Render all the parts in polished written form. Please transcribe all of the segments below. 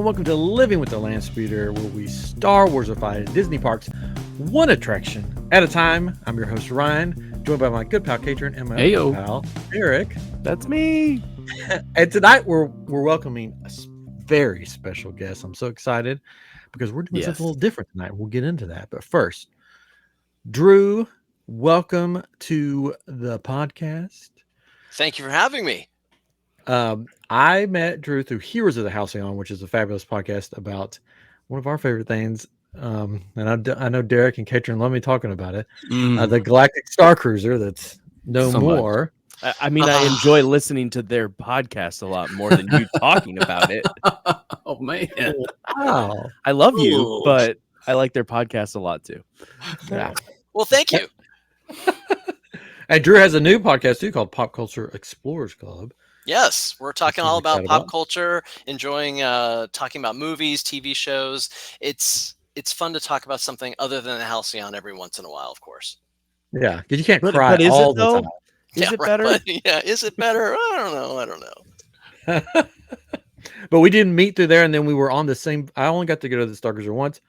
and welcome to Living with the Landspeeder, where we Star Warsify Disney parks one attraction at a time. I'm your host, Ryan, joined by my good pal, Katrin, and my other pal, Eric. That's me. And tonight we're welcoming a very special guest. I'm so excited because we're doing something a little different tonight. We'll get into that. But first, Drew, welcome to the podcast. Thank you for having me. I met Drew through Heroes of the Halcyon, which is a fabulous podcast about one of our favorite things. And I know Derek and Katrin love me talking about it. The Galactic Star Cruiser that's no more. I mean, I enjoy listening to their podcast a lot more than you talking about it. Oh, man. Wow. I love you, but I like their podcast a lot too. Yeah. Well, thank you. And Drew has a new podcast too called Pop Culture Explorers Club. Yes, we're talking all about pop culture, enjoying talking about movies, TV shows. It's fun to talk about something other than the Halcyon every once in a while, of course. Yeah, because you can't cry all the time. Is it better? Is it better? I don't know. But we didn't meet through there, and then we were on the same. I only got to go to the Star Cruiser once,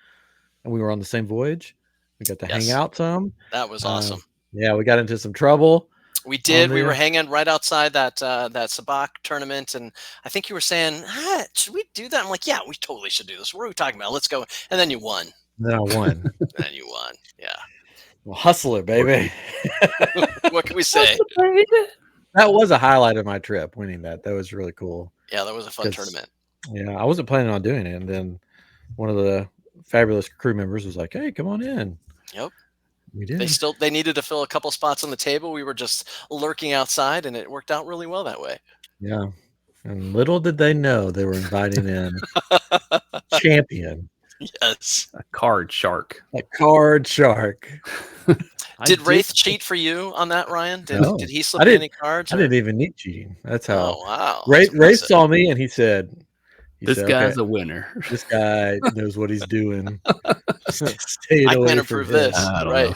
and we were on the same voyage. We got to hang out some. That was awesome. Yeah, we got into some trouble. We did. We were hanging right outside that Sabak tournament, and I think you were saying, "Should we do that?" I'm like, "Yeah, we totally should do this. What are we talking about? Let's go." And then you won. Then I won. Then you won. Yeah. Well, hustler, baby. What can we say? That was a highlight of my trip. Winning that was really cool. Yeah, that was a fun tournament. Yeah, I wasn't planning on doing it, and then one of the fabulous crew members was like, "Hey, come on in." Yep. We did. They needed to fill a couple spots on the table. We were just lurking outside, and it worked out really well that way. Yeah. And little did they know they were inviting in champion. Yes. A card shark. A card shark. Did Wraith cheat for you on that, Ryan? Did he slip any cards? I didn't even need cheating. That's how. Oh, wow. Wraith saw me and he said, this guy's a winner. This guy knows what he's doing. I can't approve this. Right.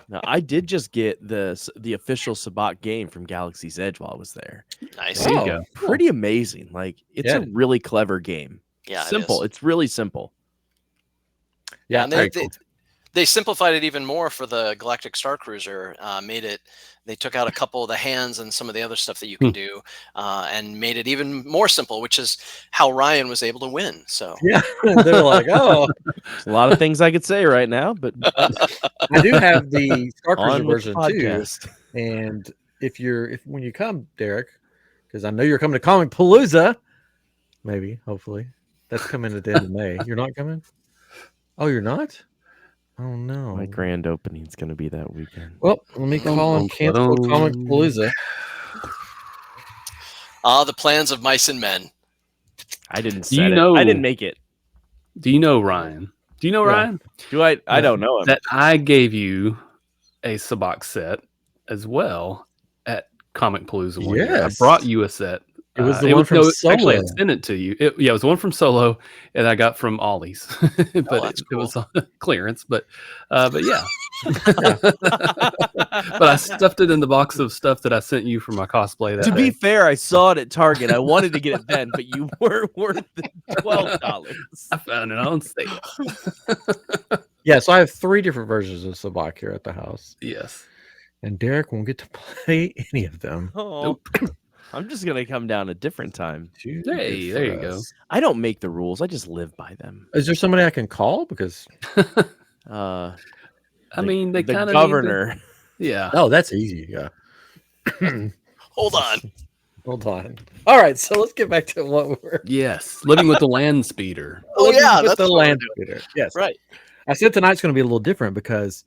Now, I did just get the official Sabak game from Galaxy's Edge while I was there. Nice. There you go. Pretty amazing. Like, it's a really clever game. Yeah, simple. It's really simple. Yeah, and they simplified it even more for the Galactic Star Cruiser. They took out a couple of the hands and some of the other stuff that you can do, and made it even more simple, which is how Ryan was able to win. So yeah, they're like, oh, there's a lot of things I could say right now, but I do have the Star Cruiser version too. Podcast. And when you come, Derek, because I know you're coming to Comic Palooza, maybe, hopefully, that's coming at the end of May. You're not coming? Oh, you're not? Oh no! My grand opening is going to be that weekend. Well, let me call and cancel Comic Palooza. The plans of mice and men. I didn't set it. I didn't make it. Do you know Ryan? Do you know Ryan? Do I? I don't know him. That I gave you a Sabak set as well at Comic Palooza one year. I brought you a set. It was the one from Solo. Actually, I sent it to you. It was the one from Solo, and I got from Ollie's, but it was on clearance. But yeah. But I stuffed it in the box of stuff that I sent you for my cosplay. To be fair, I saw it at Target. I wanted to get it then, but you were worth $12. I found it on sale. Yeah, so I have 3 different versions of Sabak here at the house. Yes, and Derek won't get to play any of them. Oh. Nope. I'm just going to come down a different time. Hey, there you go. I don't make the rules. I just live by them. Is there somebody I can call? Because I mean, they kind of governor. Yeah. Oh, that's easy. Yeah. Hold on. All right, so let's get back to what we're. Yes, living with the land speeder. Oh yeah, that's the land speeder. Yes, right. I said tonight's going to be a little different because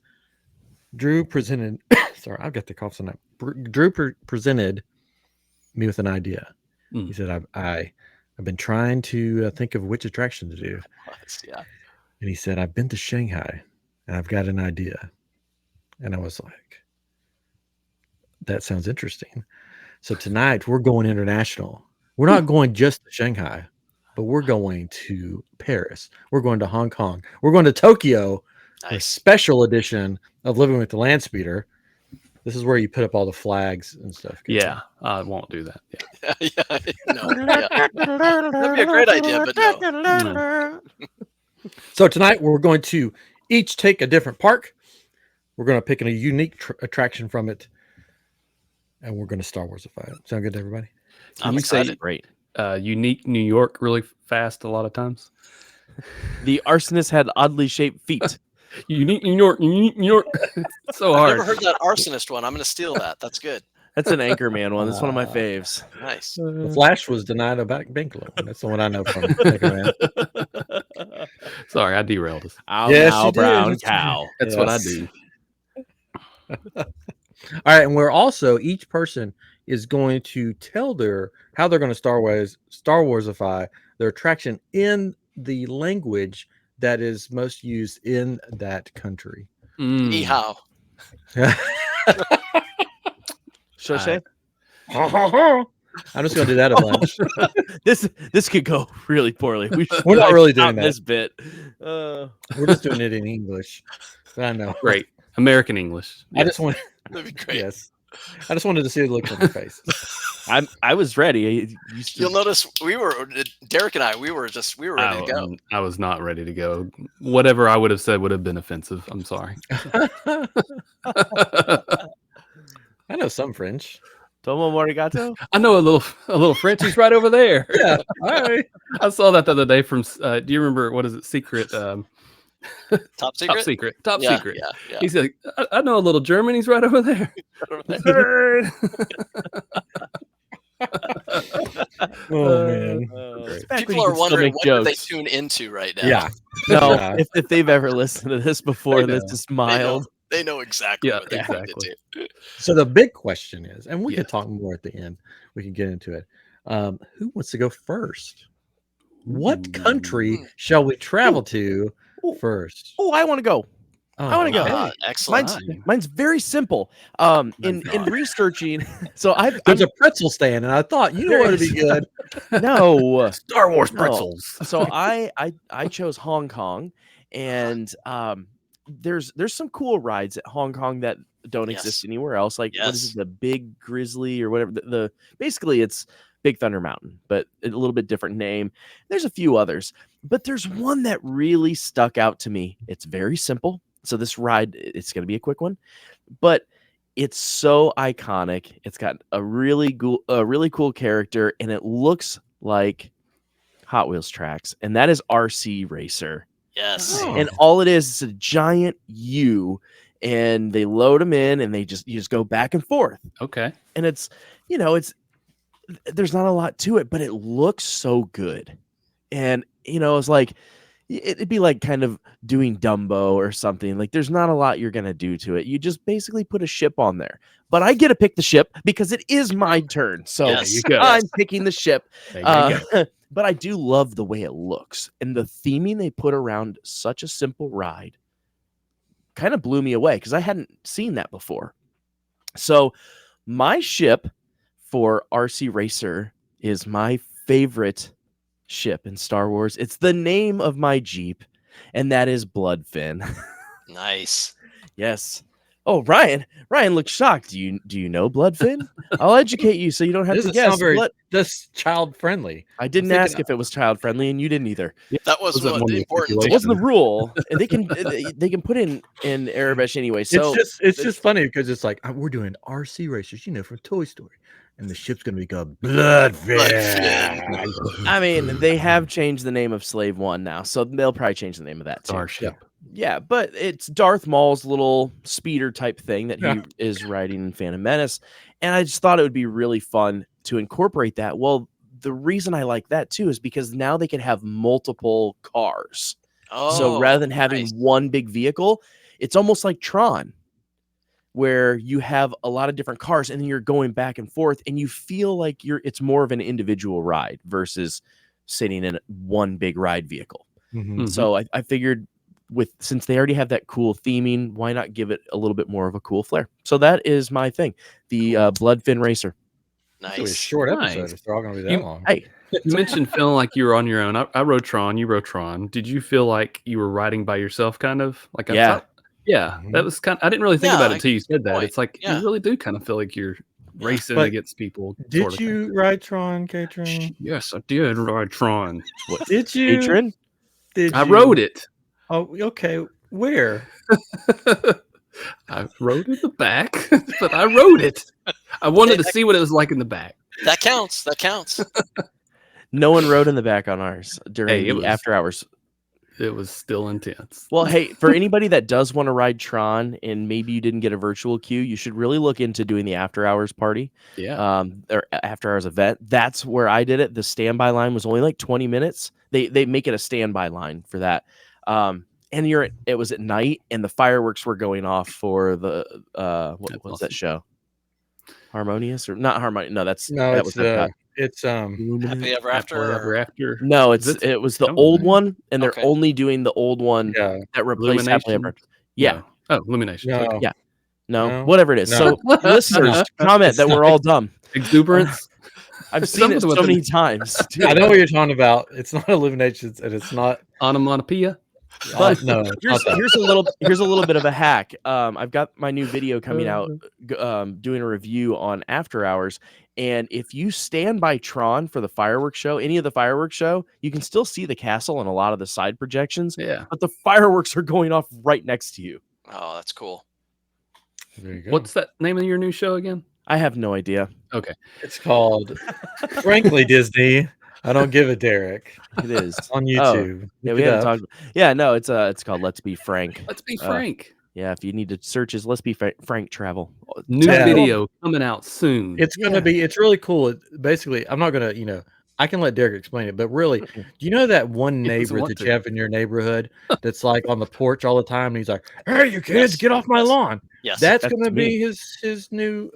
Drew presented. Sorry, I've got the cough tonight. Drew presented me with an idea. He said, I've been trying to think of which attraction to do. Yeah. And he said, I've been to Shanghai and I've got an idea. And I was like, that sounds interesting. So tonight we're going international. We're not going just to Shanghai, but we're going to Paris. We're going to Hong Kong. We're going to Tokyo. Nice. A special edition of Living with the Landspeeder. This is where you put up all the flags and stuff. Yeah, I won't do that. Yeah. Yeah, no, yeah. That'd be a great idea, but no. So tonight we're going to each take a different park. We're going to pick a unique attraction from it, and we're going to Star Warsify it. Sound good to everybody? I'm excited. Great. Unique New York really fast a lot of times. The arsonist had oddly shaped feet. Unique New York, unique New York. It's so hard. I've never heard that arsonist one. I'm going to steal that. That's good. That's an Anchorman one. That's one of my faves. Nice. The Flash was denied a bank loan. That's the one I know from Anchorman. Sorry, I derailed us. Ow, Yes, now, you did. brown cow. That's what I do. All right, and we're also each person is going to tell how they're going to Star Warsify their attraction in the language that is most used in that country. Ni hao. Shoshe? I'm just going to do that a bunch. This could go really poorly. We're not really doing that. This bit. We're just doing it in English. I know. Great. American English. I just want. That'd be great. Yes. I just wanted to see the look on your face. I was ready. You'll notice Derek and I, we were ready to go. I was not ready to go. Whatever I would have said would have been offensive. I'm sorry. I know some French. Tomo Morigato? I know a little French. He's right over there. Yeah. Hi. I saw that the other day from. Do you remember what is it? Secret. Top secret. Top secret. Top Yeah, secret. yeah. He said, I know a little German. He's right over there. Oh man. People are wondering what they tune into right now. Yeah. No, Yeah. if they've ever listened to this before, this is mild. They know exactly what they exactly. to. So the big question is, and we Yeah. can talk more at the end. We can get into it. Who wants to go first? What country shall we travel to first? Oh, I want to go. I want to go. okay. Excellent. Mine's very simple. In researching, so There's a pretzel stand, and I thought you know what would be good. no Star Wars No. pretzels. So I chose Hong Kong, and there's some cool rides at Hong Kong that don't exist anywhere else. Like what is it, the Big Grizzly or whatever? The basically it's Big Thunder Mountain, but a little bit different name. There's a few others, but there's one that really stuck out to me. It's very simple. So this ride, it's going to be a quick one, but it's so iconic. It's got a really cool character, and it looks like Hot Wheels tracks, and that is RC Racer. Yes. Oh. And all it is a giant U, and they load them in, and you just go back and forth. Okay. And it's there's not a lot to it, but it looks so good. And it's like it'd be like kind of doing Dumbo or something. Like there's not a lot you're gonna do to it. You just basically put a ship on there. But I get to pick the ship because it is my turn. So Yes. I'm picking the ship. There you go. But I do love the way it looks, and the theming they put around such a simple ride kind of blew me away because I hadn't seen that before. So my ship for RC Racer is my favorite ship in Star Wars. It's the name of my Jeep, and that is Bloodfin. Nice. Yes. Oh, Ryan looks shocked. Do you know Bloodfin? I'll educate you so you don't have to guess. That's child friendly. I didn't ask if it was child friendly, and you didn't either. That was Wasn't what one of the the important. It wasn't the rule. And they can put in Arabish anyway. So It's just funny because it's like we're doing RC racers, from Toy Story, and the ship's gonna be called Bloodfin. I mean, they have changed the name of Slave One now, so they'll probably change the name of that too. Starship. Yeah, but it's Darth Maul's little speeder type thing that he is riding in Phantom Menace. And I just thought it would be really fun to incorporate that. Well, the reason I like that too is because now they can have multiple cars. So rather than having one big vehicle, it's almost like Tron, where you have a lot of different cars and then you're going back and forth and you feel like it's more of an individual ride versus sitting in one big ride vehicle. Mhm. So I figured since they already have that cool theming, why not give it a little bit more of a cool flair? So that is my thing, the Bloodfin Racer. It's gonna be a Nice. short episode Nice. if they're all gonna be that long. Hey, You mentioned feeling like you were on your own. I rode Tron. You rode Tron. Did you feel like you were riding by yourself, kind of? Like I Yeah. thought? Yeah, that was kind. I didn't really think about it until you said that. point. It's like you really do kind of feel like you're racing But against people. Did you ride Tron, Katrin? Yes, I did ride Tron. What? Did you? Katrin? Did I you? rode it. Oh, okay. Where? I rode in the back, but I rode it. I wanted to see what it was like in the back. That counts. That counts. No one rode in the back on ours during the after hours. It was still intense. Well, hey, for anybody that does want to ride Tron and maybe you didn't get a virtual queue, you should really look into doing the after hours party. Yeah. Or after hours event. That's where I did it. The standby line was only like 20 minutes. They make it a standby line for that. And it was at night and the fireworks were going off for the what was that show? Harmonious or not Harmonious? No, it's Happy Ever After. No, it was the old one, and they're only doing the old one that replaced Happily Ever After. Yeah. No. Oh, Illumination. No. Okay. Yeah. No, whatever it is. No. So listeners, comment that we're all dumb. Exuberance. I've seen it so many times. Dude. I know what you're talking about. It's not Illuminations, and it's not Onomatopoeia. But no, here's a little bit of a hack. I've got my new video coming out, doing a review on After Hours, and if you stand by Tron for the fireworks show, any of the fireworks show, you can still see the castle and a lot of the side projections. Yeah, but the fireworks are going off right next to you. Oh, that's cool. There you go. What's that name of your new show again? I have no idea. Okay, it's called Frankly Disney. I don't give a Derek. It is on YouTube. Yeah, we haven't talked. Yeah, no, it's called Let's Be Frank. Let's Be Frank. Yeah, if you need to search his Let's Be Frank travel. New video coming out soon. It's gonna be. It's really cool. Basically, I'm not gonna. I can let Derek explain it, but really, do you know that one neighbor that you have in your neighborhood that's like on the porch all the time, and he's like, "Hey, you kids, get off my lawn." Yes, that's gonna be his new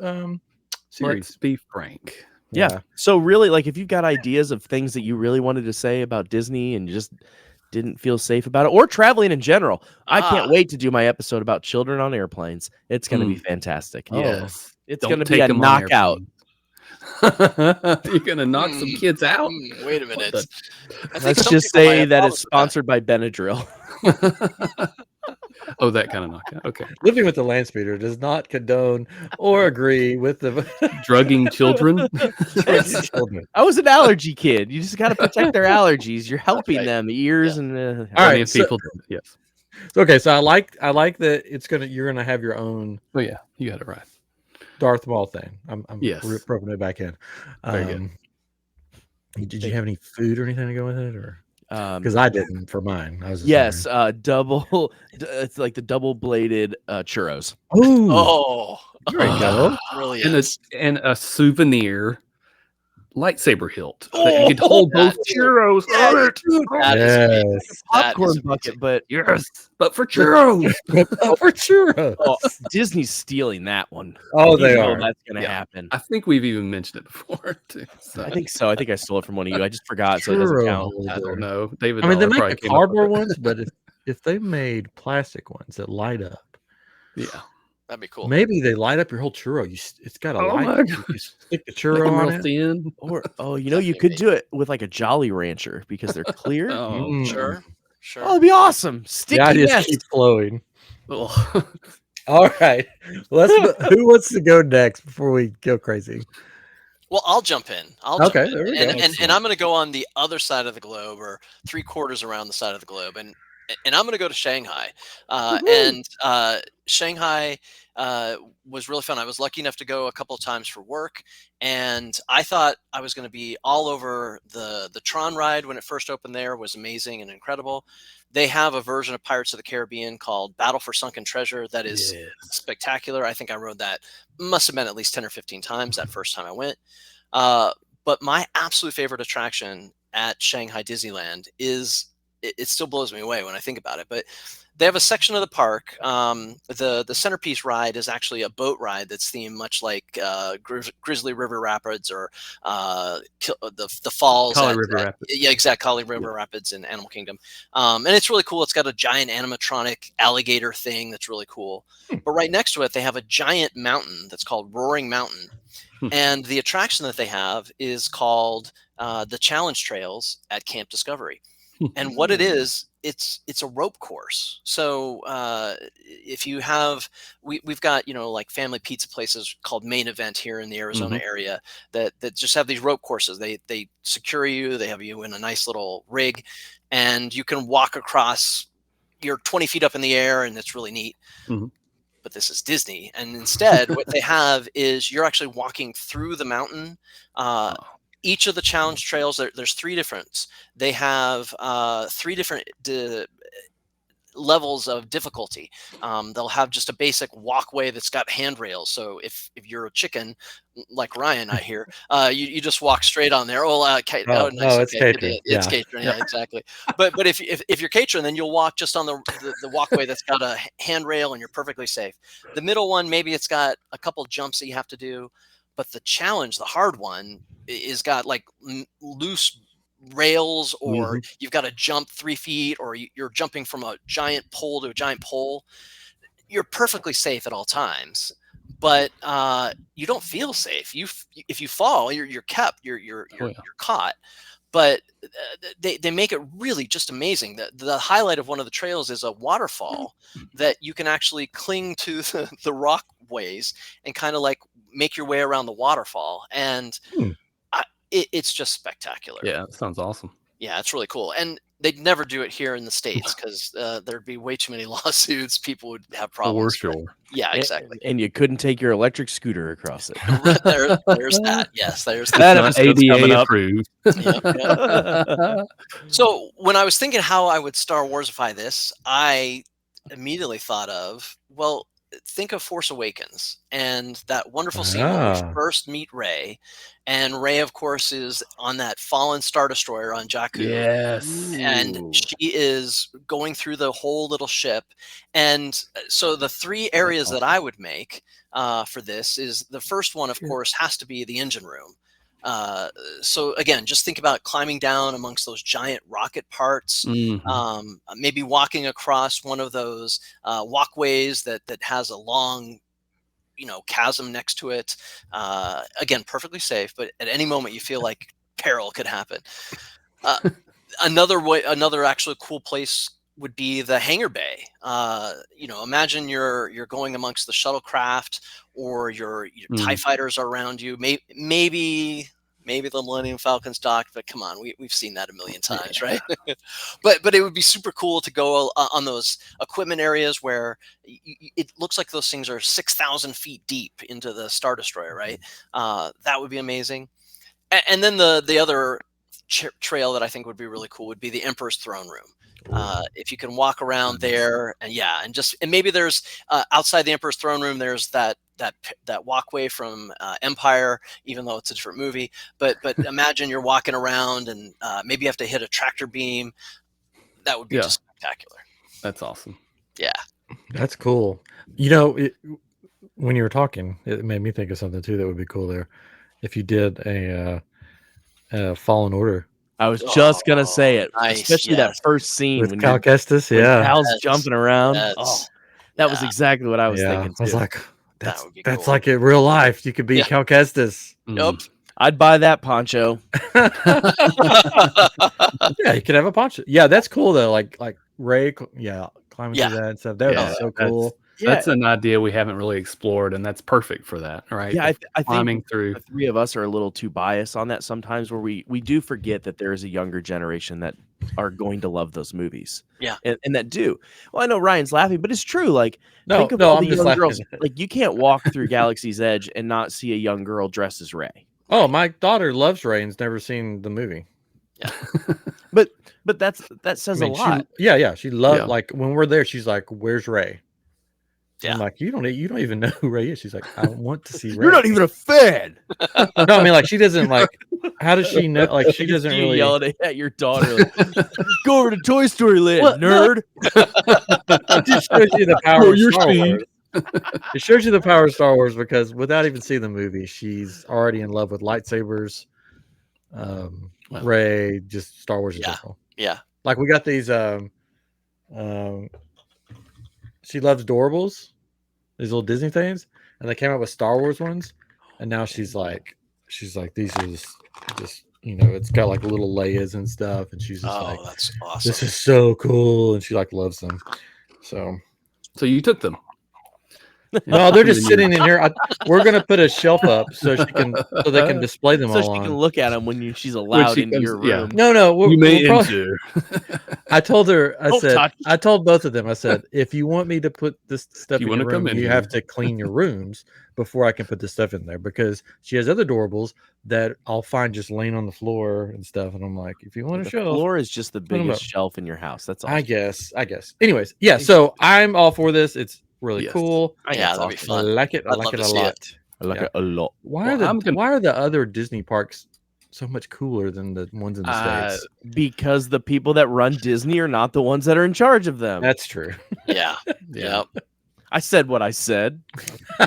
series. Let's Be Frank. Yeah. So really, like, if you've got ideas of things that you really wanted to say about Disney and you just didn't feel safe about it, or traveling in general, I can't wait to do my episode about children on airplanes. It's going to be fantastic. Yes. It's going to be a knockout. You're going to knock some kids out? Wait a minute. Let's just say that it's sponsored by Benadryl. Oh, that kind of knockout. Okay. Living with the land speeder does not condone or agree with the drugging children. I was an allergy kid. You just got to protect their allergies. You're helping them, ears and all right. People. Yes. Okay, so I like that you're gonna have your own. Oh yeah, you got it right. Darth Maul thing. I'm roping it back in. Very good. Did you have any food or anything to go with it, or? Because I didn't for mine. I was double. It's like the double-bladed churros. Oh, there you go. Brilliant. And a souvenir lightsaber hilt. You could hold both churros on it. Yes. Popcorn bucket, but but for churros. For churros. Oh, Disney's stealing that one. Oh, they are. That's going to happen. I think we've even mentioned it before too. So. I think so. I think I stole it from one of you. I just forgot, so it doesn't count. I don't know. David. I mean, they make the cardboard ones, but if they made plastic ones that light up, that'd be cool. Maybe they light up your whole churro. It's got a light. You stick the churro on it. Thin. Or you could do it with like a Jolly Rancher because they're clear. Sure. Oh, it'd be awesome. Sticky just keep flowing. All right. Who wants to go next before we go crazy? Well, I'll jump in. There we go. And I'm going to go on the other side of the globe, or 3/4 around the side of the globe, and I'm going to go to Shanghai. And Shanghai was really fun. I was lucky enough to go a couple of times for work, and I thought I was going to be all over the Tron ride when it first opened. There was amazing and incredible. They have a version of Pirates of the Caribbean called Battle for Sunken Treasure that is spectacular. I think I rode that, must have been at least 10 or 15 times that first time I went. But my absolute favorite attraction at Shanghai Disneyland is, it still blows me away when I think about it, but they have a section of the park. The centerpiece ride is actually a boat ride that's themed much like Grizzly River Rapids or the falls. Kali River Rapids. Yeah, exactly. Kali River Rapids in Animal Kingdom. And it's really cool. It's got a giant animatronic alligator thing that's really cool. But right next to it, they have a giant mountain that's called Roaring Mountain. And the attraction that they have is called the Challenge Trails at Camp Discovery. And what it is it's a rope course. So if you have, we've got, like family pizza places called Main Event here in the Arizona area that just have these rope courses. They secure you, they have you in a nice little rig, and you can walk across. You're 20 feet up in the air, and it's really neat. But this is Disney, and instead what they have is you're actually walking through the mountain. Each of the challenge trails, there's three different. They have three different levels of difficulty. They'll have just a basic walkway that's got handrails. So if you're a chicken like Ryan, I hear, you just walk straight on there. Oh, nice. It's catering. It's catering. Yeah, exactly. But if you're catering, then you'll walk just on the walkway that's got a handrail, and you're perfectly safe. The middle one, maybe it's got a couple jumps that you have to do, but the challenge, the hard one, is got like loose rails, or you've got to jump 3 feet, or you're jumping from a giant pole to a giant pole. You're perfectly safe at all times, but you don't feel safe. If you fall, you're kept. You're caught. But they make it really just amazing. The highlight of one of the trails is a waterfall that you can actually cling to the rock ways and kind of like make your way around the waterfall. And it's just spectacular. Yeah, that sounds awesome. Yeah, it's really cool. And they'd never do it here in the States because there'd be way too many lawsuits. People would have problems. For sure. Yeah, exactly. And you couldn't take your electric scooter across it. There's that. Yes, there's that. Not ADA approved. Yep. So when I was thinking how I would Star Warsify this, I immediately thought of, think of Force Awakens and that wonderful scene when we first meet Rey, and Rey, of course, is on that fallen Star Destroyer on Jakku. Yes, and she is going through the whole little ship. And so the three areas that I would make for this is the first one, of course, has to be the engine room. So again, just think about climbing down amongst those giant rocket parts, maybe walking across one of those walkways that has a long, chasm next to it. Again, perfectly safe, but at any moment you feel like peril could happen. Another actually cool place would be the hangar bay. Imagine you're going amongst the shuttlecraft, or your TIE fighters are around you. Maybe the Millennium Falcon's docked, but come on, we've seen that a million times, right? but it would be super cool to go on those equipment areas where it looks like those things are 6,000 feet deep into the Star Destroyer, right? That would be amazing. And then the other trail that I think would be really cool would be the Emperor's Throne Room. If you can walk around there, and maybe there's outside the Emperor's Throne Room, there's that walkway from Empire, even though it's a different movie. But imagine you're walking around, and maybe you have to hit a tractor beam. That would be just spectacular. That's awesome. Yeah, that's cool. When you were talking, it made me think of something too that would be cool there. If you did a Fallen Order. I was just gonna say it, nice, especially that first scene with Cal Kestis. Yeah, Cal's jumping around. That was exactly what I was thinking too. I was like, that's cool. like in real life. You could be Cal Kestis. Nope. I'd buy that poncho. Yeah, you could have a poncho. Yeah, that's cool though. Like Rey, climbing through that and stuff. That would be so cool. That's an idea we haven't really explored, and that's perfect for that, right? Yeah, I climbing think through. The three of us are a little too biased on that sometimes, where we do forget that there is a younger generation that are going to love those movies. Yeah, and that do. Well, I know Ryan's laughing, but it's true. Like, think of all the the young girls. Like, you can't walk through Galaxy's Edge and not see a young girl dressed as Rey. Oh, my daughter loves Rey and's never seen the movie. Yeah, but that says a lot. She loved like when we're there. She's like, "Where's Rey?" Yeah. I'm like, you don't even know who Rey is. She's like, I want to see Rey. You're not even a fan. No, I mean, like, she doesn't like. How does she know? Like, she doesn't really yell at your daughter. Like, go over to Toy Story Land, nerd. It just shows you the power of Star Wars. It shows you the power of Star Wars because without even seeing the movie, she's already in love with lightsabers. Rey, just Star Wars in general. Yeah. Like we got these. She loves Doorables, these little Disney things, and they came out with Star Wars ones, and now she's like, these are just it's got like little Leias and stuff, and she's just like, that's awesome. this is so cool, and she like loves them. So you took them. No, they're just sitting in here. We're gonna put a shelf up so they can display them so all she on. can look at them when she's allowed into your room. No, you may enter. I told her. I told both of them. I said, if you want me to put this stuff in your room, you have to clean your rooms before I can put this stuff in there, because she has other adorables that I'll find just laying on the floor and stuff. And I'm like, if you want a shelf, the floor is just the biggest shelf in your house. That's all. I guess. Anyways, yeah. So I'm all for this. It's really cool. That'd be fun. I like it. I like it a lot. I like it a lot. Why are the other Disney parks so much cooler than the ones in the States? Because the people that run Disney are not the ones that are in charge of them. That's true. Yeah. Yep. I said what I said.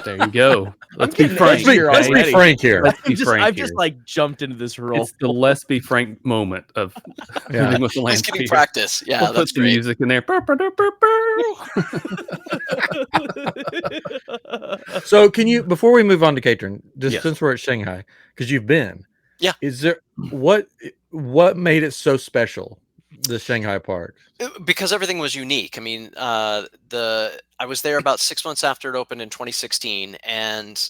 There you go. Let's be frank. Let's be frank here. I've just like jumped into this role. It's the let's be frank moment of living with the Just getting practice. Yeah, we'll that's put the music in there. So can you, before we move on to catering, since we're at Shanghai, because you've been, is there what made it so special, the Shanghai park? Because everything was unique. I mean, I was there about 6 months after it opened in 2016, and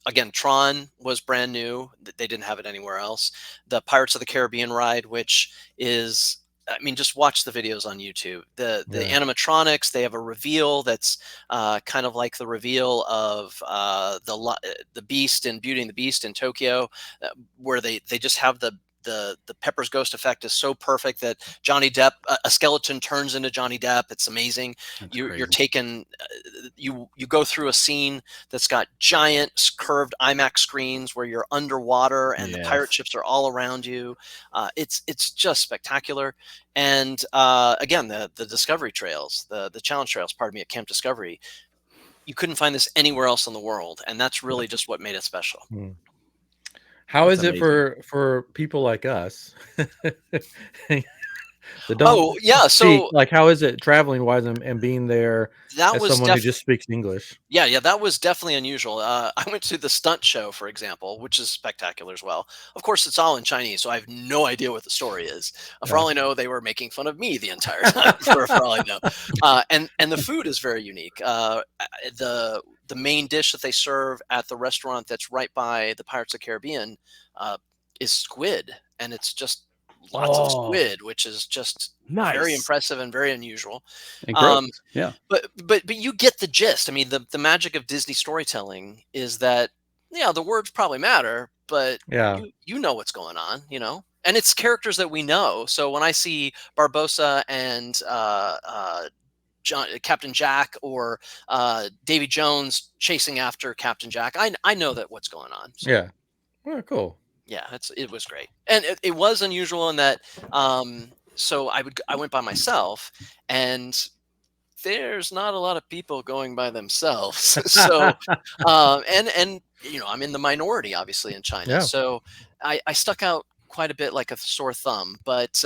again, Tron was brand new. They didn't have it anywhere else. The Pirates of the Caribbean ride, which is, I mean, just watch the videos on YouTube. The animatronics, they have a reveal that's kind of like the reveal of the Beast in Beauty and the Beast in Tokyo, where they just have the Pepper's Ghost effect is so perfect that Johnny Depp, a skeleton turns into Johnny Depp. It's amazing. You're taken, you go through a scene that's got giant curved IMAX screens where you're underwater and the pirate ships are all around you. It's just spectacular. And again, the Discovery Trails, the challenge trails, pardon me, at Camp Discovery, you couldn't find this anywhere else in the world. And that's really just what made it special. How is it for people like us? So like, how is it traveling wise and being there as someone who just speaks English? Yeah, that was definitely unusual. I went to the stunt show, for example, which is spectacular as well. Of course, it's all in Chinese, so I have no idea what the story is. For all I know, they were making fun of me the entire time. for all I know, and the food is very unique. The main dish that they serve at the restaurant that's right by the Pirates of the Caribbean is squid, and it's just lots of squid, which is just very impressive and very unusual. But you get the gist. I mean, the magic of Disney storytelling is that the words probably matter, but you know what's going on, and it's characters that we know. So when I see Barbossa and Captain Jack or Davy Jones chasing after Captain Jack, I know that what's going on. So. Oh, cool. Yeah, it was great, and it was unusual in that. So I went by myself, and there's not a lot of people going by themselves. So, and I'm in the minority, obviously, in China. So I stuck out quite a bit like a sore thumb, but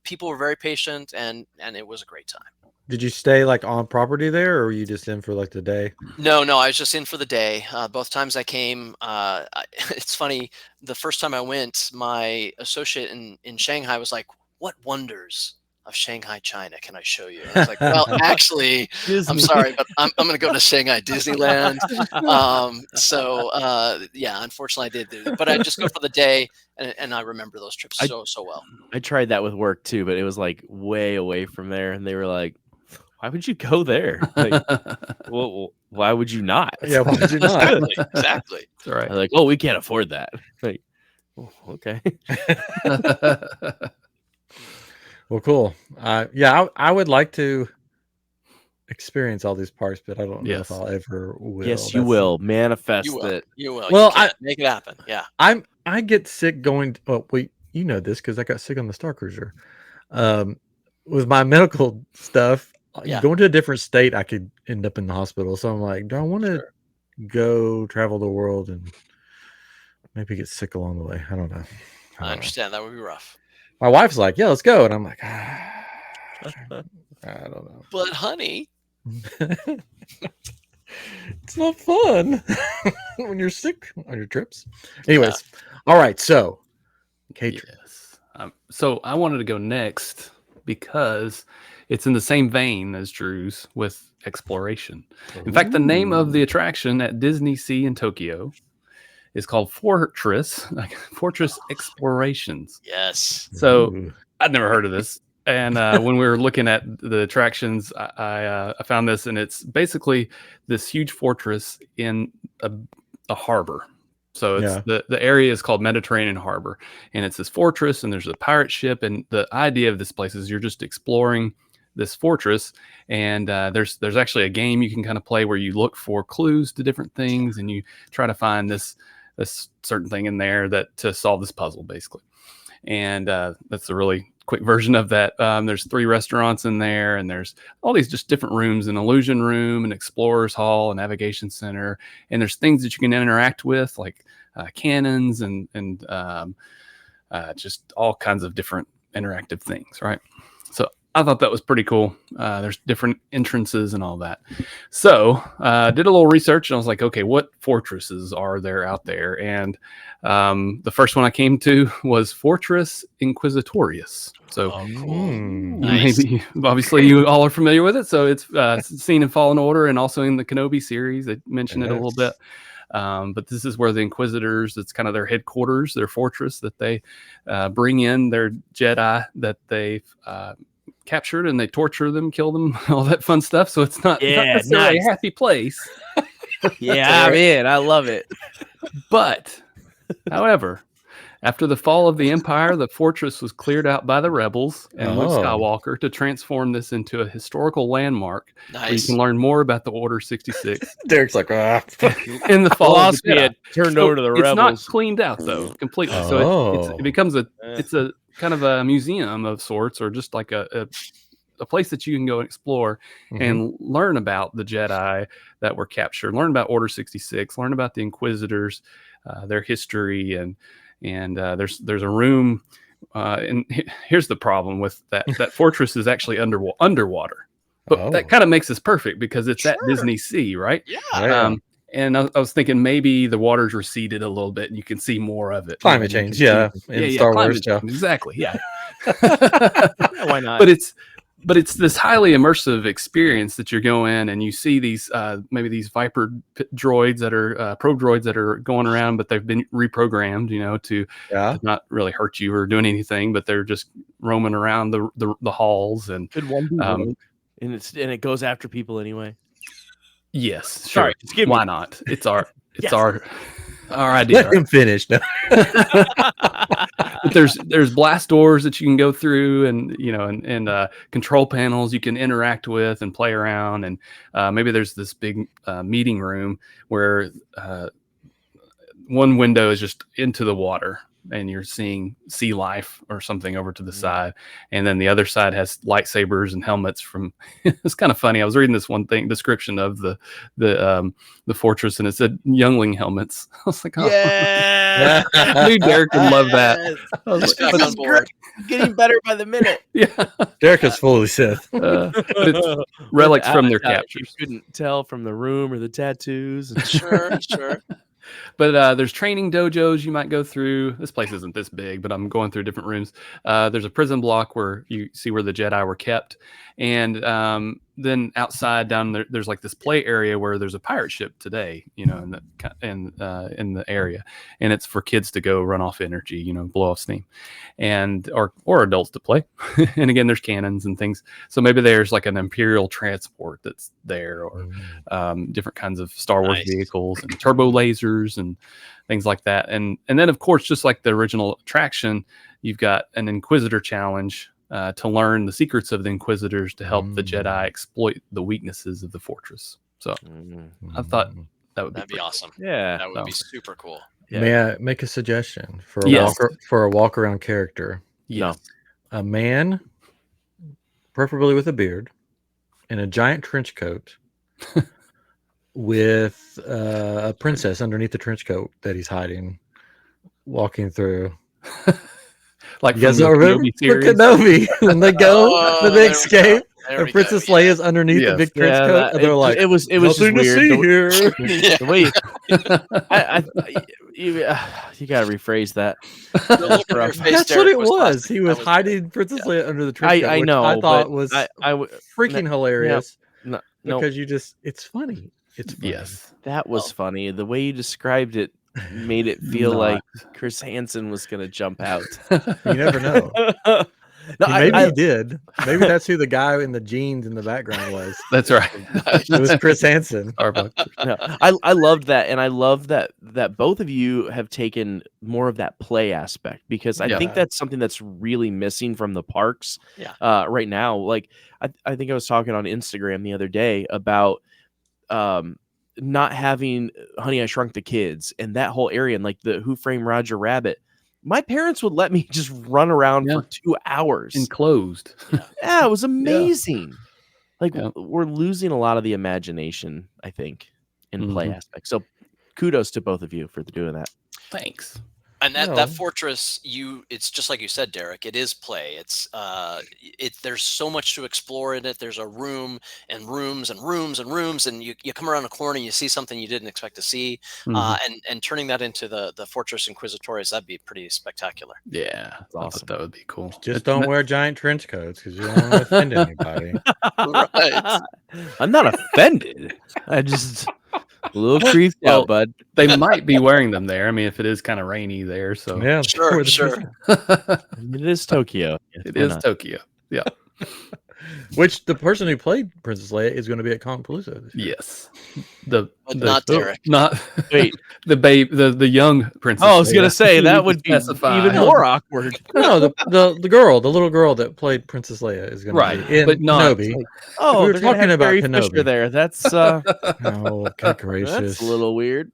people were very patient, and it was a great time. Did you stay like on property there, or were you just in for like the day? No, I was just in for the day. Both times I came, it's funny. The first time I went, my associate in Shanghai was like, "What wonders of Shanghai, China can I show you?" And I was like, "Well, actually, I'm sorry, but I'm going to go to Shanghai Disneyland." Unfortunately, I did do it, but I just go for the day, and I remember those trips so well. I tried that with work too, but it was like way away from there, and they were like, "Why would you go there? Like, well, why would you not?" Yeah, why would you not? Exactly. All right. I'm like, "Oh, we can't afford that." Like, oh, okay. Well, cool. I would like to experience all these parks, but I don't know if I'll ever will. Yes, you will manifest it. You will. Well, make it happen. Yeah. I get sick going. Oh, wait, you know this because I got sick on the Star Cruiser. With my medical stuff, going to a different state, I could end up in the hospital. So I'm like, do I want to go travel the world and maybe get sick along the way? I don't know. I understand. That would be rough. My wife's like, "Yeah, let's go," and I'm like, I don't know. But honey, it's not fun when you're sick on your trips. Anyways, all right. So Catering. Yes. So I wanted to go next because it's in the same vein as Drew's with exploration. In fact, the name of the attraction at Disney Sea in Tokyo is called Fortress Explorations. Yes. So I'd never heard of this. And when we were looking at the attractions, I found this, and it's basically this huge fortress in a harbor. So it's the area is called Mediterranean Harbor, and it's this fortress, and there's a pirate ship. And the idea of this place is you're just exploring this fortress, and there's actually a game you can kind of play where you look for clues to different things, and you try to find this certain thing in there to solve this puzzle, basically. And that's a really quick version of that. There's 3 restaurants in there, and there's all these just different rooms: an illusion room, an explorer's hall, a navigation center, and there's things that you can interact with, like cannons and just all kinds of different interactive things, right? So I thought that was pretty cool. There's different entrances and all that. So did a little research, and I was like, okay, what fortresses are there out there? And the first one I came to was Fortress Inquisitorius. So maybe, obviously, you all are familiar with it. So it's seen in Fallen Order and also in the Kenobi series. They mention it a little bit. But this is where the Inquisitors, it's kind of their headquarters, their fortress that they bring in their Jedi that they've captured, and they torture them, kill them, all that fun stuff. So it's not necessarily a happy place. Yeah, man, I love it. But, however, after the fall of the Empire, the fortress was cleared out by the rebels and Luke Skywalker to transform this into a historical landmark. Nice. Where you can learn more about the Order 66. Derek's like, in the fall of the Jedi. Turned over to the rebels. It's not cleaned out though completely. So it becomes it's a kind of a museum of sorts, or just like a place that you can go and explore and learn about the Jedi that were captured, learn about Order 66, learn about the Inquisitors, their history, and there's a room. And here's the problem with that: that fortress is actually underwater. But that kind of makes this perfect because it's at Disney Sea, right? Yeah. And I was thinking maybe the waters receded a little bit, and you can see more of it. Climate change, in Star Wars, exactly, yeah. Why not? But it's this highly immersive experience that you're going, and you see these maybe these Viper droids that are probe droids that are going around, but they've been reprogrammed, to not really hurt you or doing anything, but they're just roaming around the halls. And Could one be right? And it goes after people anyway. Yes, sure. Sorry, why not? It's our idea. Let him finish. No. But there's blast doors that you can go through, and and control panels you can interact with and play around, and maybe there's this big meeting room where one window is just into the water, and you're seeing sea life or something over to the side, and then the other side has lightsabers and helmets from. It's kind of funny. I was reading this description of the fortress, and it said youngling helmets. I was like, yeah, I knew Derek would love that. I was like, on board. Getting better by the minute. Yeah, Derek is fully Sith. but it's relics from their captures. You couldn't tell from the room or the tattoos. Sure. But there's training dojos you might go through. This place isn't this big, but I'm going through different rooms. There's a prison block where you see where the Jedi were kept. And then outside down there, there's like this play area where there's a pirate ship today, in the area. And it's for kids to go run off energy, blow off steam, and or adults to play. And again, there's cannons and things. So maybe there's like an Imperial transport that's there, or different kinds of Star Wars vehicles and turbo lasers and things like that. And then, of course, just like the original attraction, you've got an Inquisitor challenge to learn the secrets of the Inquisitors to help the Jedi exploit the weaknesses of the fortress. So I thought that'd be awesome. Yeah, that would be super cool. Yeah. May I make a suggestion for a walk around character? Yes. A man, preferably with a beard, in a giant trench coat, with a princess underneath the trench coat that he's hiding, walking through. Like you guys know Kenobi series? Kenobi, and they go, and they escape. There we go, Princess yeah. Leia's underneath the Yes. big trench coat, and they're like, it was nothing just to weird. see here. Yeah. The way you gotta rephrase that. The look on your face, That's what Derek, it was was. classic. He That was great. hiding Princess Leia under the trench coat, I which know, I thought but was I freaking hilarious no, because it's funny. It's funny. Yes. that was funny. The way you described it made it feel Not. like Chris Hansen was gonna jump out. You never know. No, Maybe I, he did. Maybe that's who the guy in the jeans in the background was. That's right. It was Chris Hansen. Starbucks. no, I loved that, and I love that both of you have taken more of that play aspect, because I think Yeah. that's something that's really missing from the parks. Yeah. Right now, like I think I was talking on Instagram the other day about not having Honey I Shrunk the Kids and that whole area, and like the Who Framed Roger Rabbit. My parents would let me just run around Yeah. for 2 hours. Enclosed. Yeah, it was amazing. Like Yeah. we're losing a lot of the imagination, I think, in play Mhm. aspects. So kudos to both of you for doing that. Thanks. And that No. fortress, it's just like you said, Derek. It is play. There's so much to explore in it. There's a room and rooms and rooms and rooms, and you come around a corner and you see something you didn't expect to see. Mhm. And turning that into the Fortress Inquisitoris, that'd be pretty spectacular. Yeah. I awesome. thought that would be cool. Just don't wear giant trench coats because you don't want to offend anybody. Right. I'm not offended. I just a little creeped Well, out, bud. They might be wearing them there. I mean, if it is kind of rainy there, so Yeah, Sure, wear the sure. trench It is Tokyo. Yes, it why is not? Tokyo. Yeah. coat. Which the person who played Princess Leia is going to be at Kongpalooza this year. Yes. The not Derek. Not Wait. the young princess. Oh, I was gonna Leia. say We that need would to be specify. even more awkward. No, the little girl that played Princess Leia is going Right, to be in but not Kenobi. like- Oh, We were they're gonna talking have about Carrie Kenobi. Fisher there. That's Oh, good gracious! that's a little weird.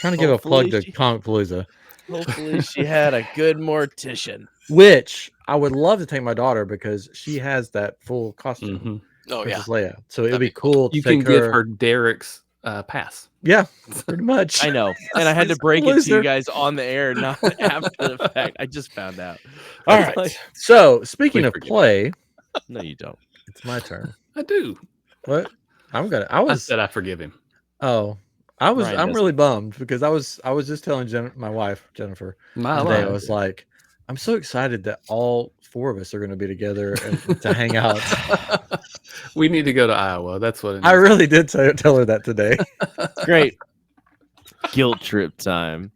Trying to give a plug to Hopefully she- Kongpalooza, Hopefully, she had a good mortician. which I would love to take my daughter because she has that full costume, Mhm. Oh yeah. Princess Leia. So it'd That'd be be cool. cool to You take can give her Derek's pass. Yeah, pretty much. I know, and I had to This break it to loser. you guys on the air, not after the fact. I just found out. All I was right. like, So speaking We of forget. play, no, you don't. it's my turn. I do. What? I I said I forgive him. I'm Ryan really bummed because I was just telling my wife Jennifer My today. I life. was like, I'm so excited that all 4 of us are going to be together and to hang out. We need to go to Iowa. That's what it I needs. really did tell her that today. Great. Guilt trip time.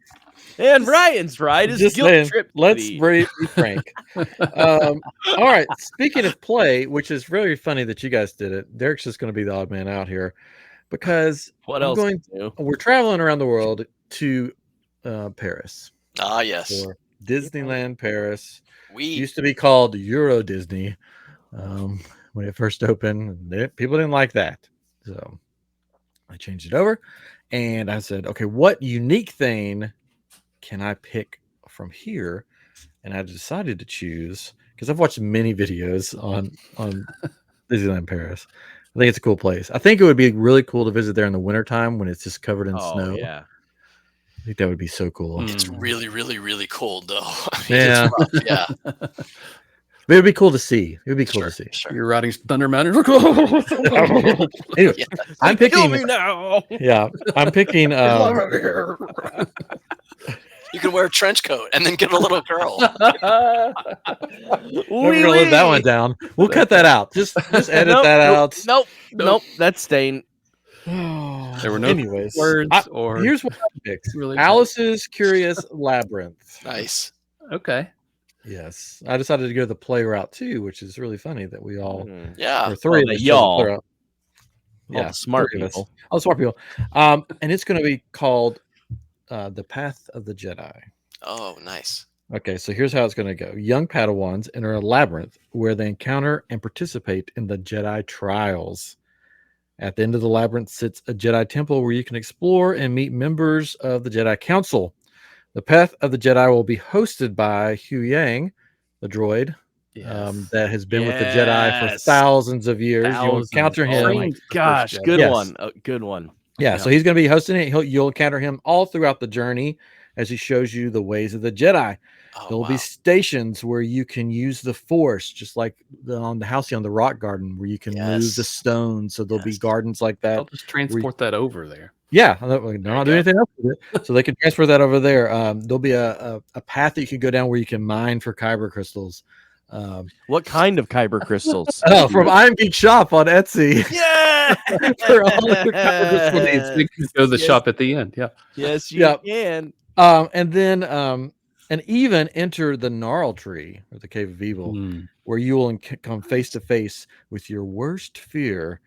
And Ryan's ride is Just guilt saying, trip. let's city. be frank. All right. Speaking of play, which is really funny that you guys did it. Derek's just going to be the odd man out here because What I'm else? going- to do? we're traveling around the world to Paris Ah yes. for Disneyland Paris. We Used to be called Euro Disney when it first opened. People didn't like that, so I changed it over. And I said, okay, what unique thing can I pick from here? And I decided to choose because I've watched many videos on Disneyland Paris. I think it's a cool place. I think it would be really cool to visit there in the wintertime when it's just covered in Oh snow. yeah. I think that would be so cool. Mm. it's really, really, really cold though. I Yeah. it's rough. Yeah. But it'd be cool to see. It would be cool Sure, to see. sure. You're riding Thunder Mountain. Anyway, Yeah. I'm Kill picking. me now. Yeah, I'm picking. You can wear a trench coat and then get a little girl. We're gonna live that one down. We'll cut that out. Just edit Nope, that nope, out. Nope. That's staying. There were no Anyways, words or here's what I picked: really Alice's Curious Labyrinth. Nice. okay. Yes, I decided to go the play route too, which is really funny that we all, Mm. Yeah. or 3 of the us, chose the y'all. play route. All the smart 3 of us. people. All smart people. And it's going to be called The Path of the Jedi. Oh, nice. Okay, so here's how it's going to go. Young Padawans enter a labyrinth where they encounter and participate in the Jedi trials. At the end of the labyrinth sits a Jedi temple where you can explore and meet members of the Jedi Council. The Path of the Jedi will be hosted by Hu Yang, the droid that has been with the Jedi for Yes. thousands of years. You'll Thousands. encounter him. Oh Oh my my gosh, Jedi. good Yes. one. Good one. Yeah, so he's going to be hosting it. You'll encounter him all throughout the journey. as he shows you the ways of the Jedi. Oh, There'll wow. be stations where you can use the Force, just like on the Halcyon, the Rock Garden, where you can move the Yes. stones. So there'll be Yes. gardens like that. I'll just transport that over there. Yeah, they're not doing anything else with it, so they can transfer that over there. There'll be a path that you can go down where you can mine for kyber crystals. What kind of kyber crystals? Oh, from I'm Geek Shop on Etsy. Yeah. For all of your kyber crystal needs. You can go to the shop at the end. Yeah. Yes, you can. And then and even enter the gnarl tree or the cave of evil, where you will come face to face with your worst fear.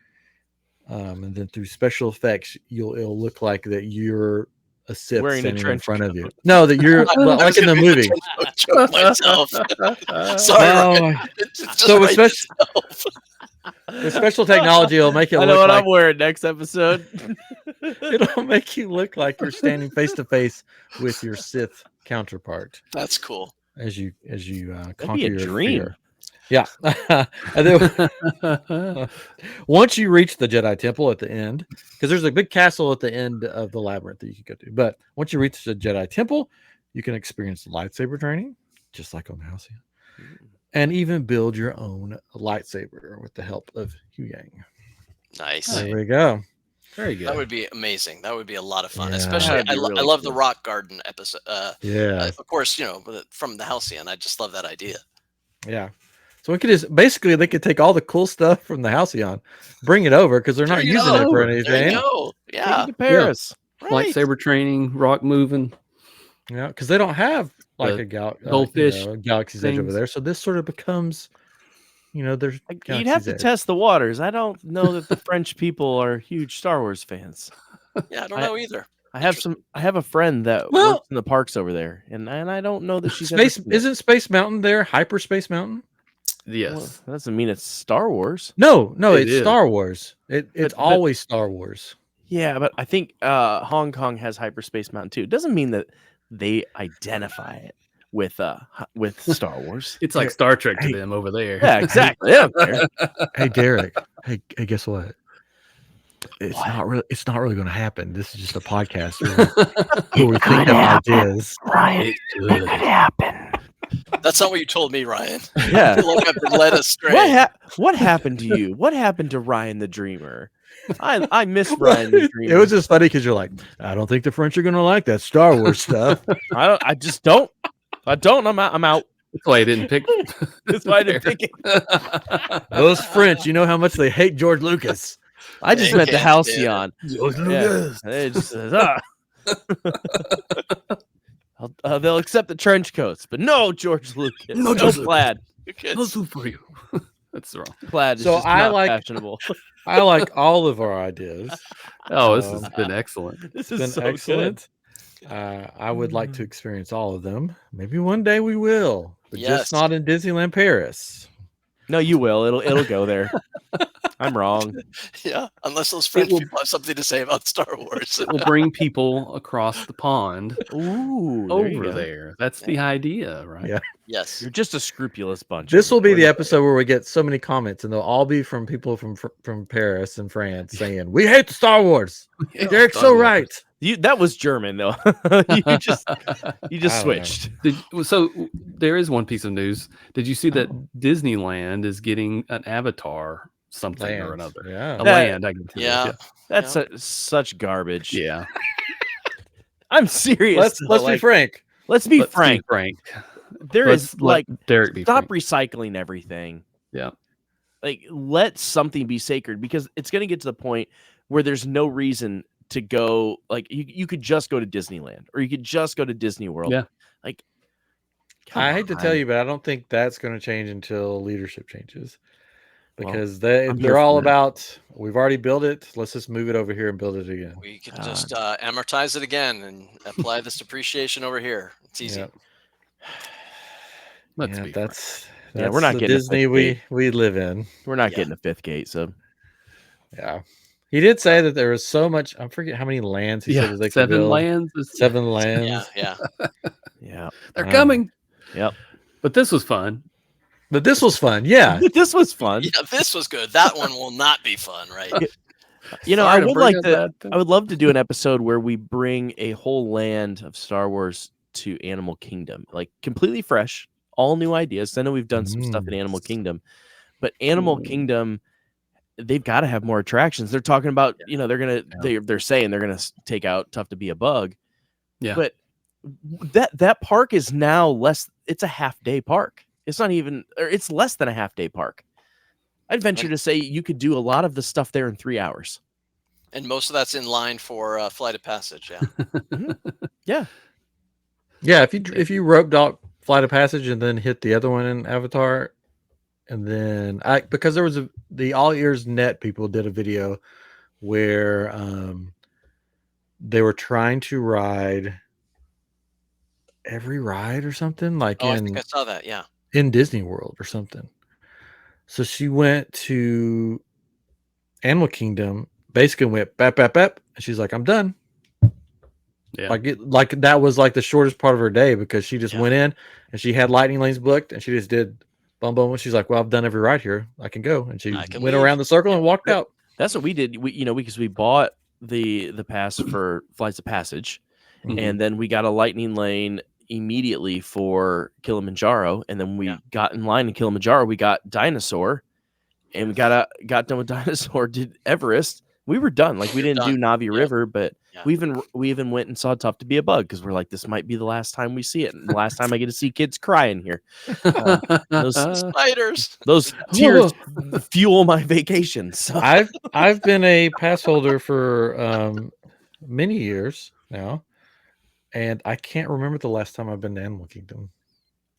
And then through special effects, it'll look like that you're a Sith Wearing a standing in trench front of you. No, that you're like in the movie. Joke myself. Sorry, Ryan. So with special technology, it'll make it. I know look what like, I'm wearing next episode. It'll make you look like you're standing face to face with your Sith counterpart. That's cool. As you That'd conquer be a your dream. fear. Yeah. And then once you reach the Jedi Temple at the end, because there's a big castle at the end of the labyrinth that you can go to. But once you reach the Jedi Temple, you can experience lightsaber training, just like on the Halcyon, and even build your own lightsaber with the help of Hu Yang. Nice. There we go. Very good. That would be amazing. That would be a lot of fun. Yeah. Especially, That'd be really I love the cool. Rock Garden episode. Yeah. Of course, from the Halcyon. I just love that idea. Yeah. So we could just basically they could take all the cool stuff from the Halcyon, bring it over because they're not Bring it using it for over. anything. There you go. Take Yeah. it to Paris. Right. Lightsaber training, rock moving. Yeah, because they don't have like The a goldfish Galaxy's Edge over things. there. So this sort of becomes, there's You'd have Galaxy's to Edge. test the waters. I don't know that the French people are huge Star Wars fans. Yeah, I don't know either. I have a friend that works in the parks over there, and I don't know that she's Space isn't Space Mountain there? Hyperspace Mountain? Yes. Well, that doesn't mean it's Star Wars. No, It it's is. Star Wars. It's But- always Star Wars. Yeah, but I think Hong Kong has Hyperspace Mountain too. It doesn't mean that they identify it with Star Wars. It's like Star Trek to Hey. them over there. Yeah, exactly. Yeah, Hey Derek. hey, guess what? It's not really going to happen. This is just a podcast where we think of ideas. Ryan, it could happen. That's not what you told me, Ryan. I Yeah. feel like I've been led astray. What happened to you? What happened to Ryan the Dreamer? I miss Ryan the Dreamer. It was just funny because you're like, I don't think the French are going to like that Star Wars stuff. I just don't. I don't. I'm out. That's why I didn't pick. That's why I didn't pick it. Those French, you know how much they hate George Lucas. I just They meant the can't stand Halcyon. George Yeah. They just says, they'll accept the trench coats, but no George Lucas. No No George Lucas. plaid. Kids. for you. That's wrong. Plaid is So just I not like- fashionable. I like all of our ideas. Oh, this has been excellent. This It's is been so excellent. I would like to experience all of them. Maybe one day we will, but Yes. just not in Disneyland Paris. Good. No, you will. It'll go there. I'm wrong. Yeah, unless those French will- people have something to say about Star Wars. It will bring people across the pond Ooh, there you over go. there. That's the idea, right? Yeah. Yes. You're just a scrupulous bunch. This will be the We're- episode where we get so many comments, and they'll all be from people from Paris and France saying, "We hate the Star Wars." Derek's so right. That was German though. you just I don't know. switched. So there is one piece of news. Did you see that Disneyland is getting an Avatar something or Land. another? Yeah. A That- land, I can tell you. Yeah. That's such garbage. Yeah. I'm serious. Let's though, be like, frank. Let's be Let's frank. Frank. There Let's is let like Derek be stop frank. recycling everything. Yeah. Like let something be sacred because it's going to get to the point where there's no reason to go. Like you could just go to Disneyland or you could just go to Disney World. Yeah. Like I hate to come tell on. you, but I don't think that's going to change until leadership changes, Well, because I'm here they're all for that. about, we've already built it. Let's just move it over here and build it again. We can just amortize it again and apply this depreciation over here. It's easy. Yep. Let's Yeah, be that's Yeah, we're not the getting a Disney fifth we live in. We're not Yeah. getting a fifth gate, so Yeah. He did say that there was so much. I forget how many lands he said Yeah. that they could 7 build. lands. 7 lands. Yeah, yeah. yeah. They're coming. Yep. But this was fun. But this was fun. Yeah. This was fun. Yeah, this was good. That one will not be fun, right? You know, Sorry I to would bring like up to. that thing. I would love to do an episode where we bring a whole land of Star Wars to Animal Kingdom, like completely fresh, all new ideas. I know we've done some stuff in Animal Kingdom, but Animal Cool. Kingdom, they've got to have more attractions. They're talking about, you know, they're saying they're gonna take out Tough to Be a Bug, Yeah. but that park is now less. It's a half-day park. It's not even, or it's less than a half-day park. I'd venture to say you could do a lot of the stuff there in 3 hours. And most of that's in line for Flight of Passage. Yeah. Yeah. Yeah, if you roped out Flight of Passage and then hit the other one in Avatar, and then because there was the All Ears Net people did a video where they were trying to ride every ride or something, like I think I saw that. Yeah. in Disney World or something. So she went to Animal Kingdom, basically went bap bap bap, and she's like, I'm done. Yeah. Like that was like the shortest part of her day because she just went in and she had lightning lanes booked and she just did bum bum. She's like, well, I've done every ride here. I can go. And she went around the circle and walked out. That's what we did. Because we bought the pass for Flights of Passage, and then we got a lightning lane immediately for Kilimanjaro, and then we got in line in Kilimanjaro. We got Dinosaur, and we got done with Dinosaur. Did Everest. We were done. Like we didn't do Navi River, but we even went and saw Tough to Be a Bug because we're like, this might be the last time we see it, and the last time I get to see kids cry in here. Those spiders, those tears fuel my vacation. So I've been a pass holder for many years now, and I can't remember the last time I've been to Animal Kingdom.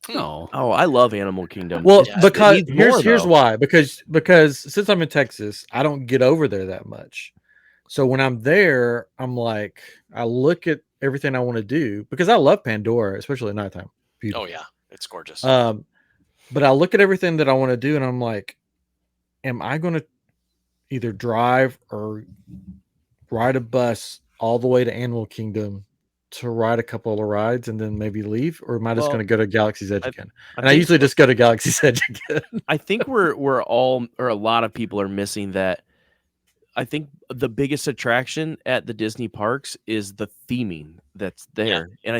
No. Oh, I love Animal Kingdom. Well, because here's why. Because since I'm in Texas, I don't get over there that much. So when I'm there, I'm like, I look at everything I want to do because I love Pandora, especially at nighttime. Beautiful. Oh yeah, it's gorgeous. But I look at everything that I want to do, and I'm like, am I going to either drive or ride a bus all the way to Animal Kingdom to ride a couple of rides and then maybe leave, or am I just going to go to Galaxy's Edge again? I usually just go to Galaxy's Edge again. I think we're all, or a lot of people are missing that. I think the biggest attraction at the Disney parks is the theming that's there. And I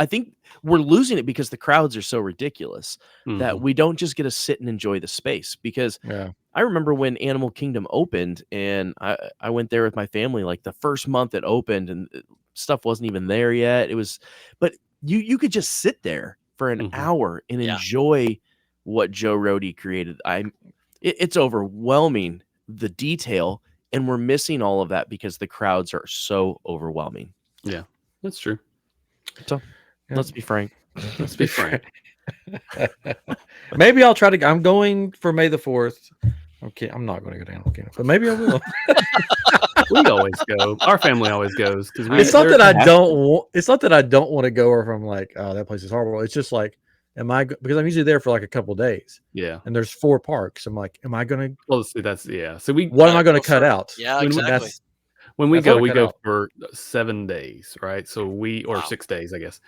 think we're losing it because the crowds are so ridiculous that we don't just get to sit and enjoy the space. Because I remember when Animal Kingdom opened, and I went there with my family, like the first month it opened, and stuff wasn't even there yet. It was, but you could just sit there for an hour and enjoy what Joe Rohde created. It's overwhelming, the detail. And we're missing all of that because the crowds are so overwhelming. Yeah, that's true. So let's be frank. Let's be frank. Maybe I'll try to. I'm going for May the 4th. Okay, I'm not going to go to Animal Kingdom, but maybe I will. We always go. Our family always goes because it's not that I don't want. It's not that I don't want to go, or if I'm like, oh, that place is horrible. It's just like, because I'm usually there for like a couple of days. Yeah. And there's 4 parks. I'm like, am I going to? Well, see, that's So what am I going to cut out? Yeah, exactly. When we go for 7 days, right? So or 6 days, I guess.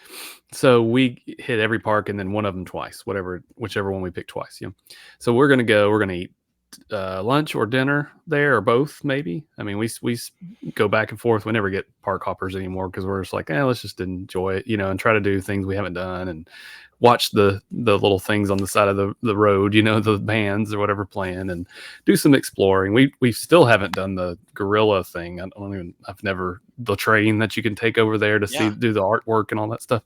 So we hit every park and then one of them twice, whichever one we pick twice. Yeah. So we're going to eat lunch or dinner there, or both, maybe. I mean, we go back and forth. We never get park hoppers anymore because we're just like, let's just enjoy it, and try to do things we haven't done and watch the little things on the side of the road, the bands or whatever playing, and do some exploring. We still haven't done the gorilla thing. The train that you can take over there to do the artwork and all that stuff.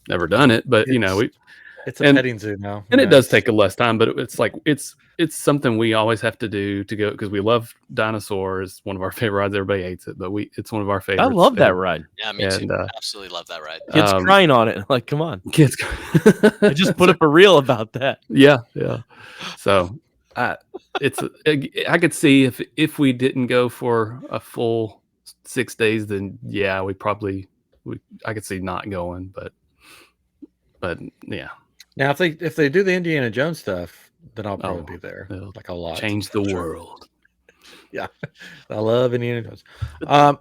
Never done it, but it's a petting zoo now, and it does take a less time, but it's like it's something we always have to do to go, because we love dinosaurs. One of our favorite rides. Everybody hates it, but it's one of our favorites. I love that ride. Yeah, me too. Absolutely love that ride. Kids crying on it. Like, come on, kids. I just put up a reel about that. Yeah. So I could see if we didn't go for a full 6 days, then I could see not going, but yeah. Now, if they do the Indiana Jones stuff, then I'll probably be there. Like a lot. Change the world. Yeah, I love Indiana Jones.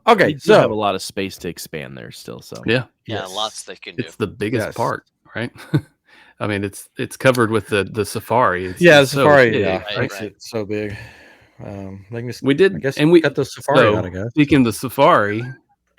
Okay, so have a lot of space to expand there still. So lots they can do. It's the biggest part, right? I mean, it's covered with the safari. The safari. Big, makes it so big. They can just, We did, I guess, and we cut the safari so, out. I guess. speaking of the safari,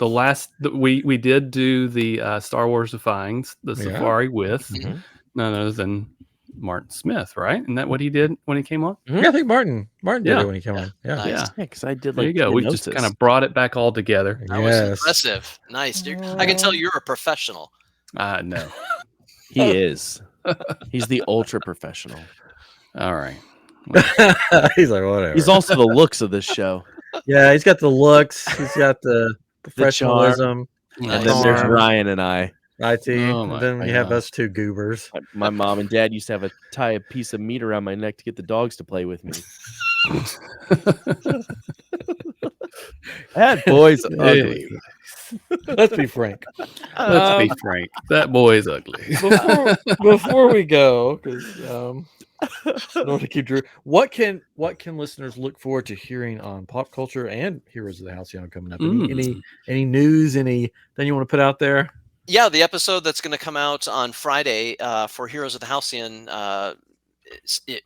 we did do the Starwarsifying the Yeah. safari with Mhm. none other than Martin Smith, right? Isn't that what he did when he came on? Yeah, I think Martin did Yeah. it when he came on. Yeah. Nice. Yeah. Yeah, because I did There like you go. We just Kenosis. kind of brought it back all together. That was Yes. impressive. Nice, dude. I can tell you're a professional. No. He is. He's the ultra professional. All right. He's like, whatever. He's also the looks of this show. Yeah, he's got the looks. He's got the professionalism. And Nice. then there's Charm. Ryan and I. IT. Oh And my then you have gosh. us two goobers. My mom and dad used to have tie a piece of meat around my neck to get the dogs to play with me. That boy's ugly. Let's be frank. Let's be frank. That boy is ugly. Before we go, because I don't want to keep Drew. What can listeners look forward to hearing on pop culture and Heroes of the Halcyon coming up? Any news? Anything you want to put out there? Yeah, the episode that's going to come out on Friday for Heroes of the Halcyon,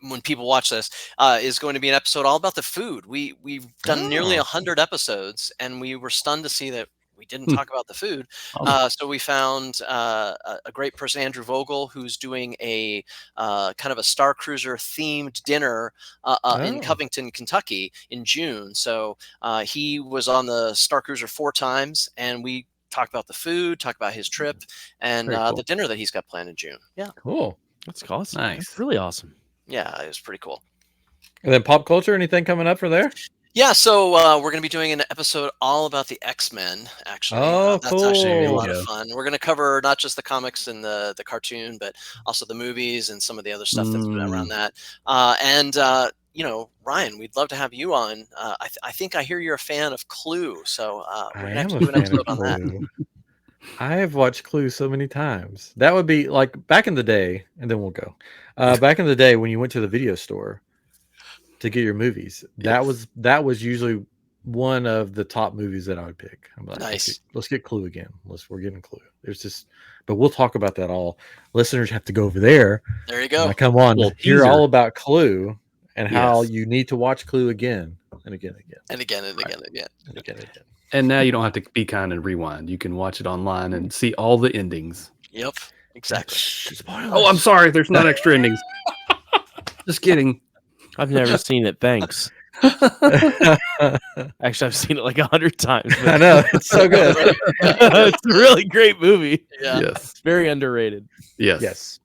when people watch this, is going to be an episode all about the food. We've done nearly 100 episodes, and we were stunned to see that we didn't talk about the food. Awesome. So we found a great person, Andrew Vogel, who's doing a kind of a Star Cruiser themed dinner in Covington, Kentucky in June. So he was on the Star Cruiser 4 times, and we talked about the food, talked about his trip, and Very cool. the dinner that he's got planned in June. Yeah. Cool. That's awesome. Nice. That's really awesome. Yeah, it was pretty cool. And then pop culture, anything coming up for there? Yeah, so we're going to be doing an episode all about the X-Men, actually. Oh, that's actually going to be a cool. lot of fun. We're going to cover not just the comics and the cartoon, but also the movies and some of the other stuff that's been around that. Ryan, we'd love to have you on. I think I hear you're a fan of Clue, so we're going to have to do an episode on that. I have watched Clue so many times. That would be like back in the day, and then we'll go. Back in the day when you went to the video store to get your movies, that was usually one of the top movies that I would pick. I'm like, Nice. let's get Clue again. We're getting Clue. But we'll talk about that all. Listeners have to go over there. There you go. And come on, Little hear teaser. all about Clue and how Yes. you need to watch Clue again and again and again And again and again and again. and again and again. And now you don't have to be kind and rewind. You can watch it online and see all the endings. Yep, exactly. Oh, I'm sorry. There's not extra endings. Just kidding. I've never seen it. Thanks. Actually, I've seen it like 100 times. I know, it's so good. It's a really great movie. Yeah. Yes. It's very underrated. Yes. Yes.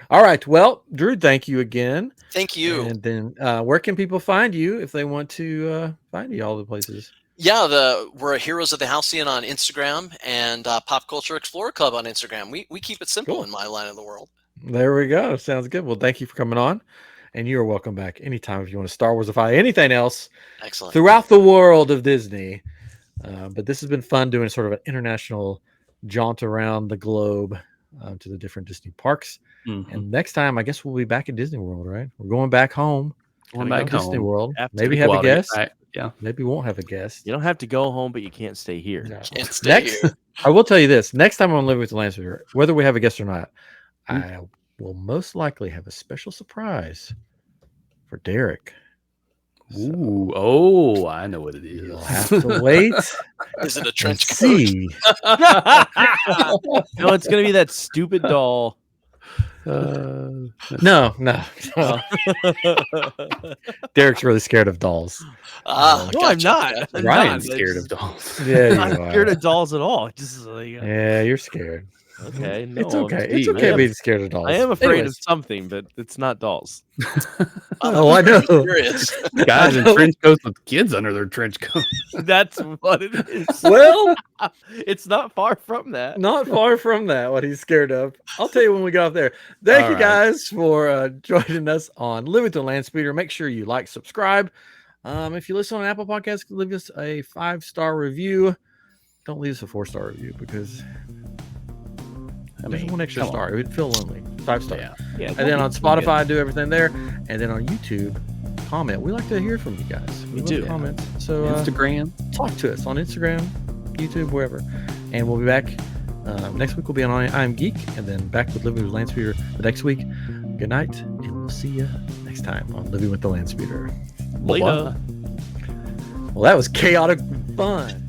All right. Well, Drew, thank you again. Thank you. And then where can people find you if they want to find you all the places? Yeah, we're Heroes of the Halcyon on Instagram and Pop Culture Explorer Club on Instagram. We keep it simple Cool. in my line of the world. There we go. Sounds good. Well, thank you for coming on. And you are welcome back anytime if you want to Star Warsify anything else Excellent. throughout the world of Disney. But this has been fun doing sort of an international jaunt around the globe to the different Disney parks. Mhm. And next time, I guess we'll be back at Disney World, right? We're going back home. Going Gotta back go to Disney home. World. Have to. Maybe have a Well, guest. Yeah. Maybe we won't have a guest. You don't have to go home, but you can't stay here. No. Can't stay Next, here. I will tell you this: next time I'm living with the Lancer, whether we have a guest or not, I will most likely have a special surprise for Derek. So Ooh. Oh, I know what it is. you'll have to wait Is it a and trench coat? see. No, it's gonna be that stupid doll. No. Derek's really scared of dolls. Ah, No, I'm gotcha. not. I'm Ryan's not. scared It's- of dolls. Yeah, I'm you not scared are. of dolls at all. Just like, Yeah, you're scared. okay, no, It's okay. It's deep, okay man. being scared of dolls. I am afraid Anyways. of something, but it's not dolls. Oh, I know. Curious. Guys I in know. trench coats with kids under their trench coats. That's what it is. Well, It's not far from that. not far from that, what he's scared of. I'll tell you when we get off there. Thank All you right. guys for joining us on Living with the Landspeeder. Make sure you like, subscribe. If you listen on Apple Podcasts, leave us a 5-star review. Don't leave us a 4-star review because there's one extra come on. star. It would feel lonely. 5-star. Yeah. Yeah, And then on Spotify, do everything there. And then on YouTube, comment. We like to hear from you guys. We love do. comments. So Instagram. talk to us on Instagram, YouTube, wherever. And we'll be back next week. We'll be on I'm Geek, and then back with Living with the Landspeeder the next week. Good night, and we'll see you next time on Living with the Landspeeder. Later. Bye-bye. Well, that was chaotic fun.